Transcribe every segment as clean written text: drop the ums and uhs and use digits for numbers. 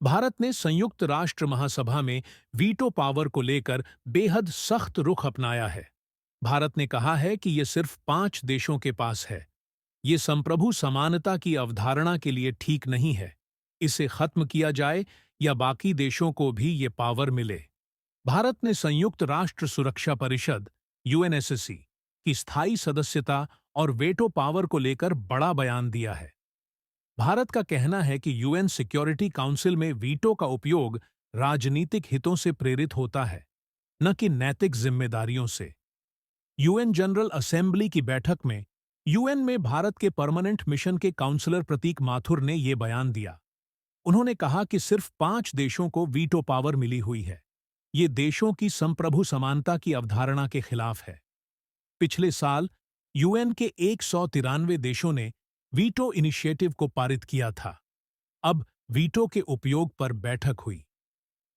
भारत ने संयुक्त राष्ट्र महासभा में वीटो पावर को लेकर बेहद सख्त रुख अपनाया है। भारत ने कहा है कि ये सिर्फ 5 देशों के पास है। ये संप्रभु समानता की अवधारणा के लिए ठीक नहीं है। इसे खत्म किया जाए या बाकी देशों को भी ये पावर मिले। भारत ने संयुक्त राष्ट्र सुरक्षा परिषद यूएनएससी की स्थायी सदस्यता और वेटो पावर को लेकर बड़ा बयान दिया है। भारत का कहना है कि यूएन सिक्योरिटी काउंसिल में वीटो का उपयोग राजनीतिक हितों से प्रेरित होता है, न कि नैतिक जिम्मेदारियों से। यूएन जनरल असेंबली की बैठक में यूएन में भारत के परमानेंट मिशन के काउंसलर प्रतीक माथुर ने ये बयान दिया। उन्होंने कहा कि सिर्फ 5 देशों को वीटो पावर मिली हुई है। ये देशों की संप्रभु समानता की अवधारणा के खिलाफ है। पिछले साल यूएन के 193 देशों ने वीटो इनिशिएटिव को पारित किया था। अब वीटो के उपयोग पर बैठक हुई।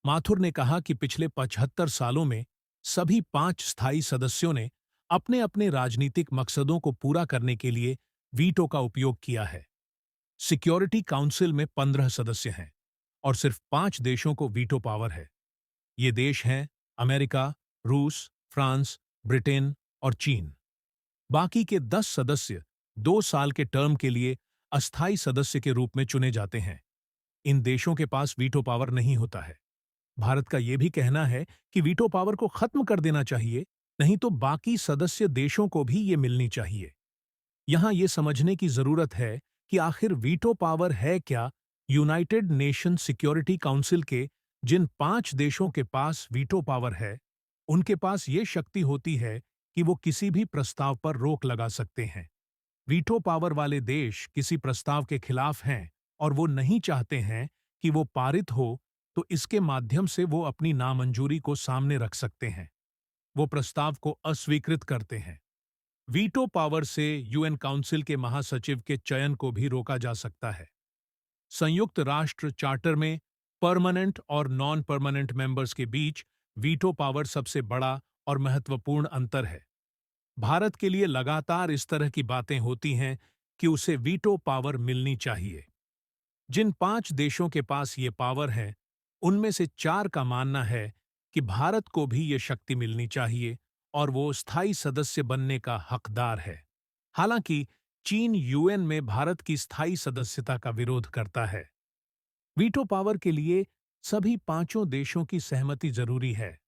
माथुर ने कहा कि पिछले 75 सालों में सभी 5 स्थायी सदस्यों ने अपने अपने राजनीतिक मकसदों को पूरा करने के लिए वीटो का उपयोग किया है। सिक्योरिटी काउंसिल में 15 सदस्य हैं और सिर्फ 5 देशों को वीटो पावर है। ये देश हैं अमेरिका, रूस, फ्रांस, ब्रिटेन और चीन। बाकी के 10 सदस्य 2 साल के टर्म के लिए अस्थायी सदस्य के रूप में चुने जाते हैं। इन देशों के पास वीटो पावर नहीं होता है। भारत का यह भी कहना है कि वीटो पावर को खत्म कर देना चाहिए, नहीं तो बाकी सदस्य देशों को भी ये मिलनी चाहिए। यहां ये समझने की जरूरत है कि आखिर वीटो पावर है क्या। यूनाइटेड नेशन सिक्योरिटी काउंसिल के जिन 5 देशों के पास वीटो पावर है, उनके पास ये शक्ति होती है कि वो किसी भी प्रस्ताव पर रोक लगा सकते हैं। वीटो पावर वाले देश किसी प्रस्ताव के खिलाफ हैं और वो नहीं चाहते हैं कि वो पारित हो, तो इसके माध्यम से वो अपनी नामंजूरी को सामने रख सकते हैं। वो प्रस्ताव को अस्वीकृत करते हैं। वीटो पावर से यूएन काउंसिल के महासचिव के चयन को भी रोका जा सकता है। संयुक्त राष्ट्र चार्टर में परमानेंट और नॉन परमानेंट मेंबर्स के बीच वीटो पावर सबसे बड़ा और महत्वपूर्ण अंतर है। भारत के लिए लगातार इस तरह की बातें होती हैं कि उसे वीटो पावर मिलनी चाहिए। जिन 5 देशों के पास ये पावर है, उनमें से 4 का मानना है कि भारत को भी ये शक्ति मिलनी चाहिए और वो स्थायी सदस्य बनने का हकदार है। हालांकि चीन यूएन में भारत की स्थायी सदस्यता का विरोध करता है। वीटो पावर के लिए सभी 5 देशों की सहमति जरूरी है।